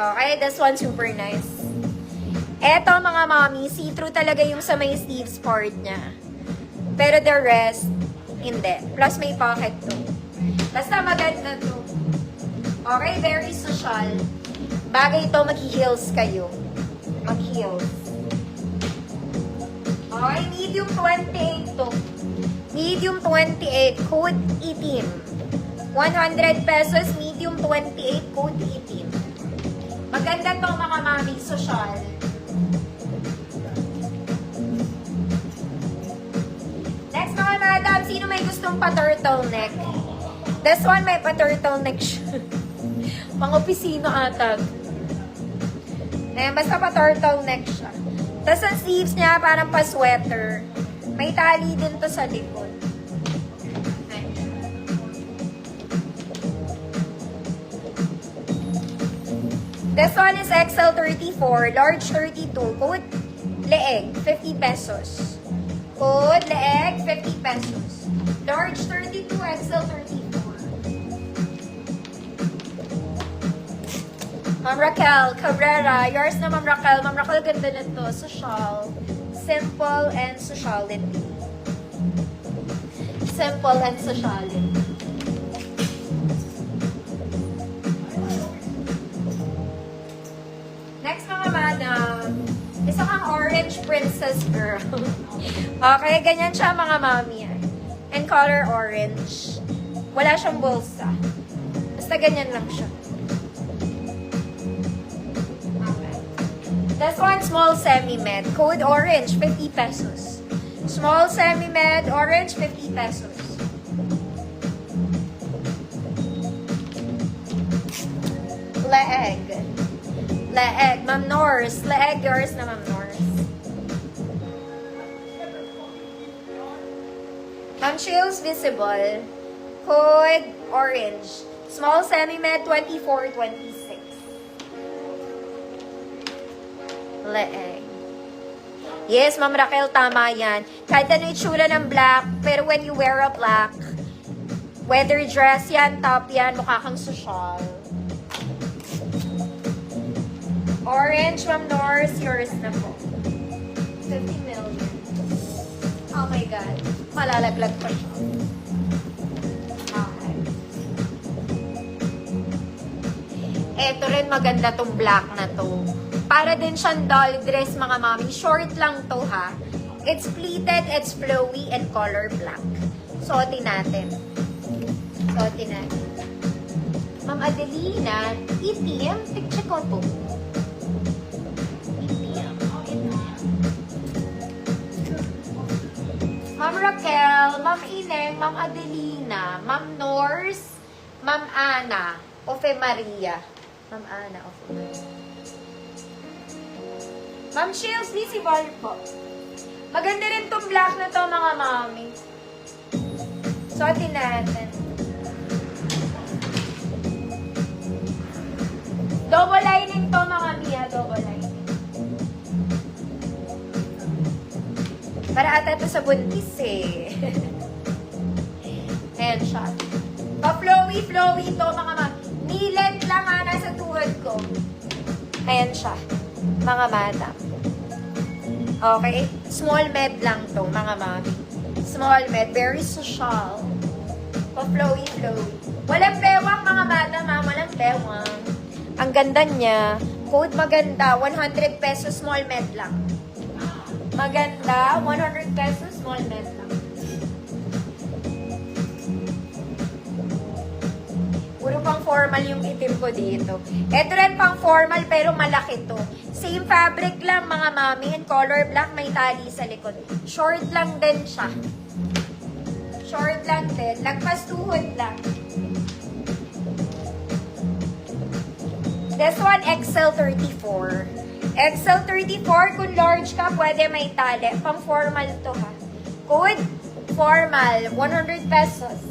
Okay, this one super nice. Eto mga mami, see-through talaga yung sa may sleeves part niya. Pero the rest, hindi. Plus may pocket to. Basta maganda to. Okay, very social. Bagay to, mag-heels kayo. Mag-heels. Okay, medium 28 to. Medium 28, code itim. 100 pesos, medium 28, code itim. Maganda to mga mami, social. Next mga madam, sino may gustong pa-turtleneck? This one may pa-turtleneck siya. Mga opisino ata. Ayan, basta pa-turtleneck siya. Tapos ang sleeves niya parang pa-sweater. May tali din to sa likod. This one is XL34, large 32, code leeg, 50 pesos. Code leeg, 50 pesos. Large 32, XL34. Ma'am Raquel Cabrera, yours na Ma'am Raquel. Ma'am Raquel, ganda na to. Social. Simple and sociality. Simple and sociality. Next mga madam, isa kang orange princess girl. Okay, ganyan siya mga mami. And color orange. Wala siyang bulsa. Basta ganyan lang siya. Okay. This one, small semi-med. Code orange, 50 pesos. Small semi-med, orange, 50 pesos. Leeg. Leeg. Ma'am Norse. Leeg, yours na Ma'am Norse. Ma'am Shields visible. Code orange. Small semi-med 24-26. Leeg. Yes, Ma'am Raquel, tama yan. Kahit ano itsura ng black, pero when you wear a black, whether dress yan, top yan, mukha kang social. Orange, Ma'am Norse, yours na po. 50 million. Oh my God. Malalaglag pa siya. Okay. Eto rin, maganda tong black na to. Para din siyang doll dress, mga mami. Short lang to, ha. It's pleated, it's flowy, and color black. Suotin natin. Suotin natin. Ma'am Adelina, itim, picture ko to. Ma'am Raquel, Ma'am Ineng, Ma'am Adelina, Ma'am Norse, Ma'am Ana, Ofe Maria. Ma'am Ana, Ofe Maria. Ma'am Shields, visible po. Maganda rin tong black na to, mga mami. Suotin natin. Double lining to, mga Mia, double lining. Para ata ito sa buntis eh. Ayan siya. Pa-flowy-flowy ito mga mami. Nilet lang ha, nasa tuhod ko. Ayan siya. Mga madam. Okay? Small med lang to mga mami. Small med. Very social. Pa-flowy-flowy. Walang pewang mga madam ha. Walang pewang. Ang ganda niya. Code maganda. 100 pesos small med lang. Maganda, 100 pesos, small med lang. Puro pang formal yung itim ko dito. Ito rin pang formal pero malaki to. Same fabric lang mga mami, and color black, may tali sa likod. Short lang din siya. Short lang din. Lagpas tuhod lang. This one, XL34. XL34, kung large ka, pwede may tali. Pang formal to ha. Code formal, 100 pesos.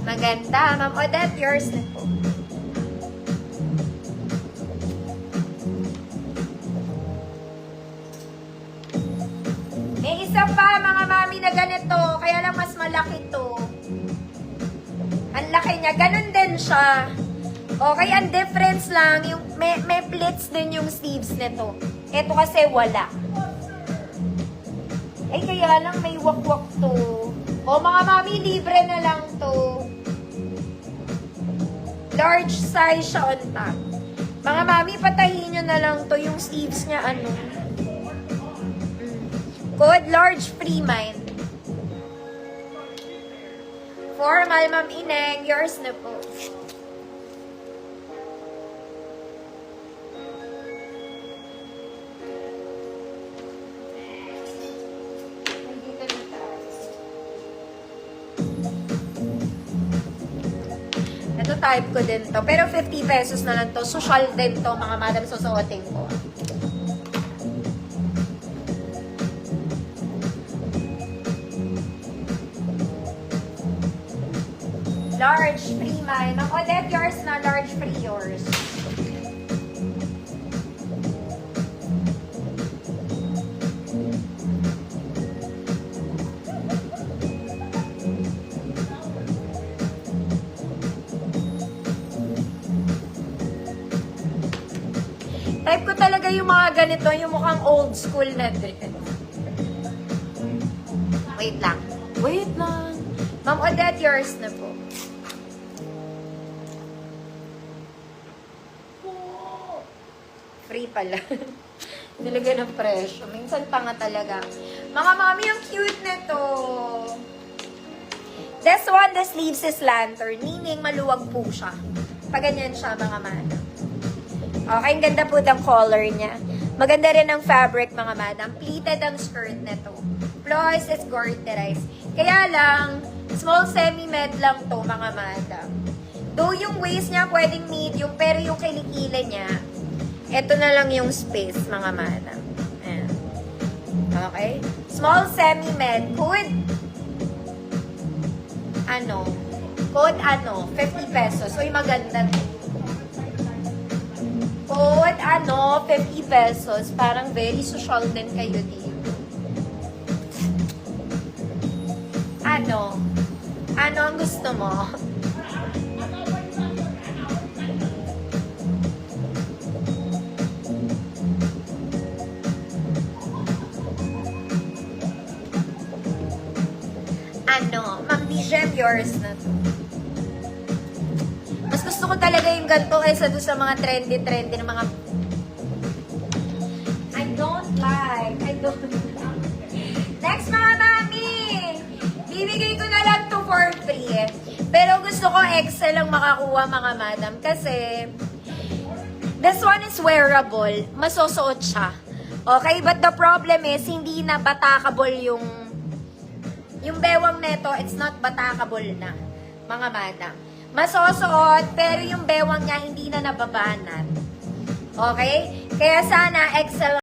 Maganda. Ma'am Odette, yours na po. May isa pa, mga mami na ganito. Kaya lang mas malaki to. laki niya, ganun din siya. Okay, ang difference lang, yung may pleats din yung sleeves nito. Ito kasi wala. Ay, kaya lang may wakwak to. O, mga mami, libre na lang to. Large size siya on top. Mga mami, patahin nyo na lang to. Yung sleeves niya, ano. Code large free mind. Formal, Ma'am Ineng. Yours na po. Ito type ko din to. Pero 50 pesos na lang to. Social din to, mga madam, susuotin ko. Large free mine. Ang Odette, yours na. Large free yours. Type ko talaga yung mga ganito, yung mukhang old school na dress. Wait lang. Wait lang. Ma'am Odette, yours na po. Free pala. Nilagay ng presyo. Minsan pa nga talaga. Mga mami, ang cute nito. This one, the sleeves is lantern. Meaning, maluwag po siya. Paganyan siya, mga madam. Okay, ang ganda po ng color niya. Maganda rin ang fabric, mga madam. Pleated ang skirt nito. Plus, it's garterized. Kaya lang, small semi-med lang to, mga madam. Though yung waist niya pwedeng medium, pero yung kilikila niya, ito na lang yung space, mga madam. Ayan. Okay? Small semi-med. Code 50 pesos. Uy, maganda. Code 50 pesos. Parang very social din kayo dito. Ano ang gusto mo? Ma'am Dijem, yours na to. Mas gusto ko talaga yung ganito kaysa doon sa mga trendy ng mga... I don't like. Next, mga mami! Bibigay ko na lang to for free. Pero gusto ko XL lang makakuha, mga madam. Kasi, this one is wearable. Masusuot siya. Okay? But the problem is, hindi na batakable yung bewang neto, it's not batakable na, mga madam. Masusuot, pero yung bewang niya hindi na nababanat. Okay? Kaya sana, XL